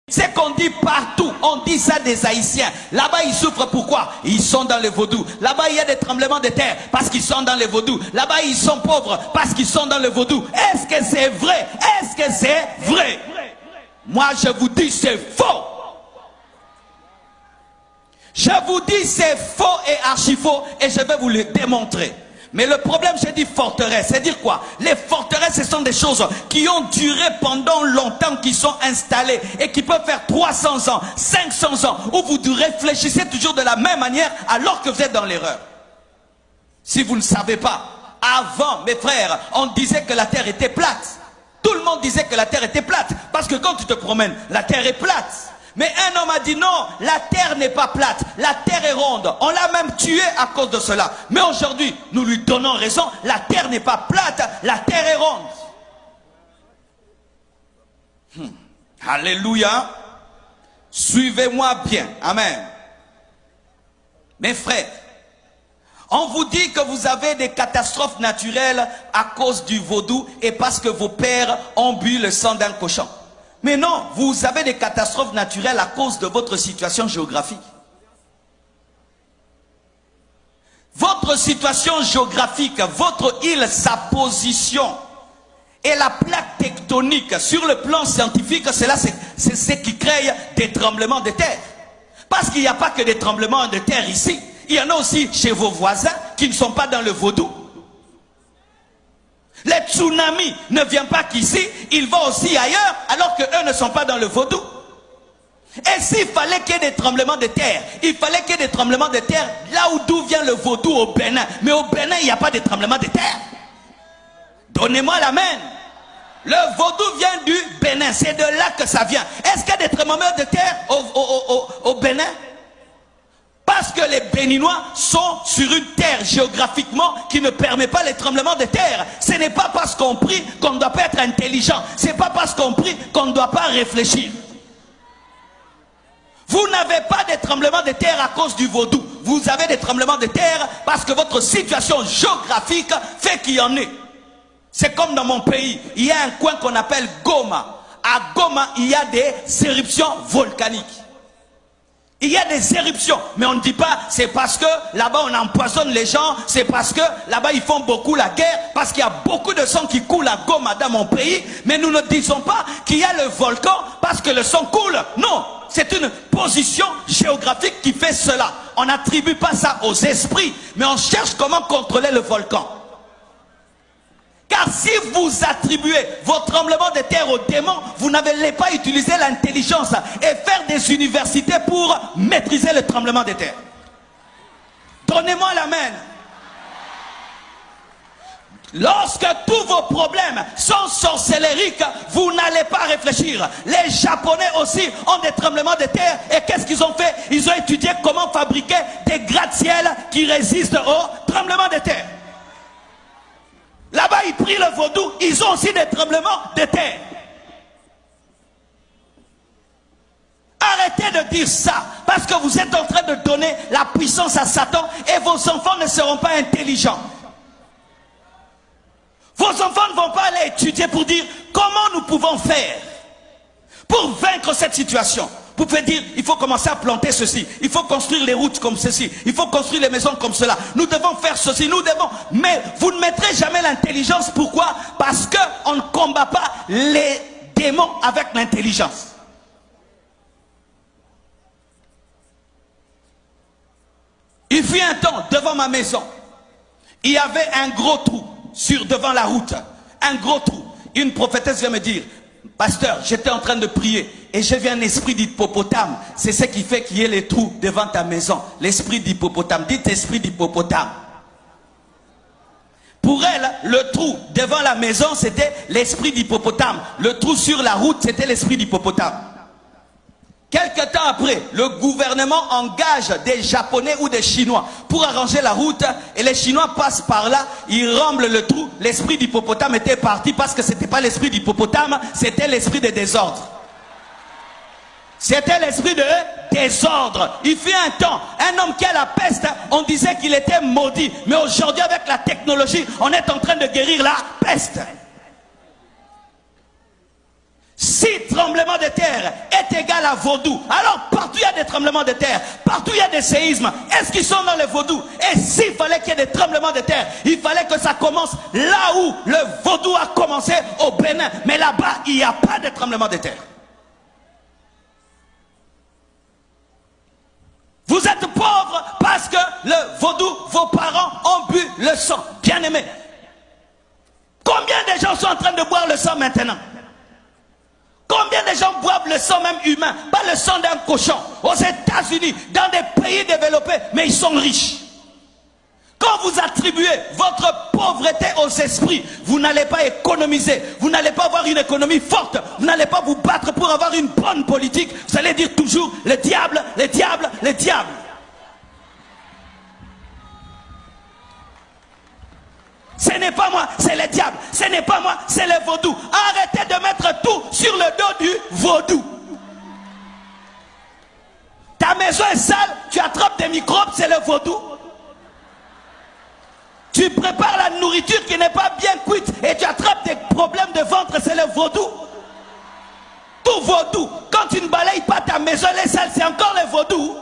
C'est qu'on dit partout, on dit ça des Haïtiens. Là-bas, ils souffrent pourquoi? Ils sont dans le vaudou. Là-bas, il y a des tremblements de terre parce qu'ils sont dans le vaudou. Là-bas, ils sont pauvres parce qu'ils sont dans le vaudou. Est-ce que c'est vrai? Est-ce que c'est vrai? Moi, je vous dis, c'est faux. Je vous dis, c'est faux et archi faux et je vais vous le démontrer. Mais le problème, j'ai dit forteresse, c'est dire quoi? Les forteresses, ce sont des choses qui ont duré pendant longtemps, qui sont installées et qui peuvent faire 300 ans, 500 ans, où vous réfléchissez toujours de la même manière alors que vous êtes dans l'erreur. Si vous ne savez pas, avant, mes frères, on disait que la terre était plate. Tout le monde disait que la terre était plate, parce que quand tu te promènes, la terre est plate. Mais un homme a dit non, la terre n'est pas plate, la terre est ronde. On l'a même tué à cause de cela. Mais aujourd'hui, nous lui donnons raison, la terre n'est pas plate, la terre est ronde. Alléluia. Suivez-moi bien. Amen. Mes frères, on vous dit que vous avez des catastrophes naturelles à cause du vaudou et parce que vos pères ont bu le sang d'un cochon. Mais non, vous avez des catastrophes naturelles à cause de votre situation géographique. Votre situation géographique, votre île, sa position et la plaque tectonique sur le plan scientifique, c'est ce qui crée des tremblements de terre. Parce qu'il n'y a pas que des tremblements de terre ici. Il y en a aussi chez vos voisins qui ne sont pas dans le vaudou. Les tsunamis ne viennent pas qu'ici, ils vont aussi ailleurs, alors qu'eux ne sont pas dans le vaudou. Et s'il fallait qu'il y ait des tremblements de terre, il fallait qu'il y ait des tremblements de terre là d'où vient le vaudou au Bénin. Mais au Bénin, il n'y a pas de tremblements de terre. Donnez-moi l'amen. Le vaudou vient du Bénin, c'est de là que ça vient. Est-ce qu'il y a des tremblements de terre au Bénin? Parce que les Béninois sont sur une terre géographiquement qui ne permet pas les tremblements de terre. Ce n'est pas parce qu'on prie qu'on ne doit pas être intelligent. Ce n'est pas parce qu'on prie qu'on ne doit pas réfléchir. Vous n'avez pas de tremblements de terre à cause du vaudou. Vous avez des tremblements de terre parce que votre situation géographique fait qu'il y en ait. C'est comme dans mon pays. Il y a un coin qu'on appelle Goma. À Goma, il y a des éruptions volcaniques. Il y a des éruptions, mais on ne dit pas c'est parce que là-bas on empoisonne les gens, c'est parce que là-bas ils font beaucoup la guerre, parce qu'il y a beaucoup de sang qui coule à Goma dans mon pays, mais nous ne disons pas qu'il y a le volcan parce que le sang coule. Non, c'est une position géographique qui fait cela. On n'attribue pas ça aux esprits, mais on cherche comment contrôler le volcan. Car si vous attribuez vos tremblements de terre aux démons, vous n'allez pas utiliser l'intelligence et faire des universités pour maîtriser le tremblement de terre. Donnez-moi l'amen. Lorsque tous vos problèmes sont sorcellériques, vous n'allez pas réfléchir. Les Japonais aussi ont des tremblements de terre. Et qu'est-ce qu'ils ont fait? Ils ont étudié comment fabriquer des gratte-ciel qui résistent aux tremblements de terre. Là-bas, ils prient le vaudou, ils ont aussi des tremblements de terre. Arrêtez de dire ça, parce que vous êtes en train de donner la puissance à Satan et vos enfants ne seront pas intelligents. Vos enfants ne vont pas aller étudier pour dire comment nous pouvons faire pour vaincre cette situation. Vous pouvez dire, il faut commencer à planter ceci, il faut construire les routes comme ceci, il faut construire les maisons comme cela, nous devons faire ceci, nous devons... Mais vous ne mettrez jamais l'intelligence. Pourquoi? Parce qu'on ne combat pas les démons avec l'intelligence. Il fut un temps, devant ma maison, il y avait un gros trou devant la route, un gros trou. Une prophétesse vient me dire, pasteur, j'étais en train de prier et j'ai vu un esprit d'hippopotame. C'est ce qui fait qu'il y ait les trous devant ta maison. L'esprit d'hippopotame. Dites esprit d'hippopotame. Pour elle, le trou devant la maison, c'était l'esprit d'hippopotame. Le trou sur la route, c'était l'esprit d'hippopotame. Quelque temps après, le gouvernement engage des Japonais ou des Chinois pour arranger la route et les Chinois passent par là, ils remblent le trou. L'esprit d'hippopotame était parti parce que ce n'était pas l'esprit d'hippopotame, c'était l'esprit de désordre. C'était l'esprit de désordre. Il fut un temps, un homme qui a la peste, on disait qu'il était maudit. Mais aujourd'hui, avec la technologie, on est en train de guérir la peste. 6 tremblement de terre est égal à vaudou. Alors partout il y a des tremblements de terre, partout il y a des séismes. Est-ce qu'ils sont dans les vaudous? Et s'il fallait qu'il y ait des tremblements de terre, il fallait que ça commence là où le vaudou a commencé, au Bénin. Mais là-bas, il n'y a pas de tremblement de terre. Vous êtes pauvres parce que le vaudou, vos parents ont bu le sang. Bien aimé. Combien de gens sont en train de boire le sang maintenant? Combien de gens boivent le sang même humain, pas le sang d'un cochon? Aux États-Unis, dans des pays développés, mais ils sont riches. Quand vous attribuez votre pauvreté aux esprits, vous n'allez pas économiser, vous n'allez pas avoir une économie forte, vous n'allez pas vous battre pour avoir une bonne politique. Vous allez dire toujours le diable, le diable, le diable. Ce n'est pas moi, c'est le diable. Ce n'est pas moi, c'est le vaudou. Arrêtez de mettre tout sur le dos du vaudou. Ta maison est sale, tu attrapes des microbes, c'est le vaudou. Tu prépares la nourriture qui n'est pas bien cuite et tu attrapes des problèmes de ventre, c'est le vaudou. Tout vaudou. Quand tu ne balayes pas ta maison, elle est sale, c'est encore le vaudou.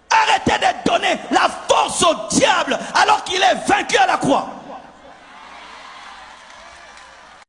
Arrêtez de donner la force au diable alors qu'il est vaincu à la croix.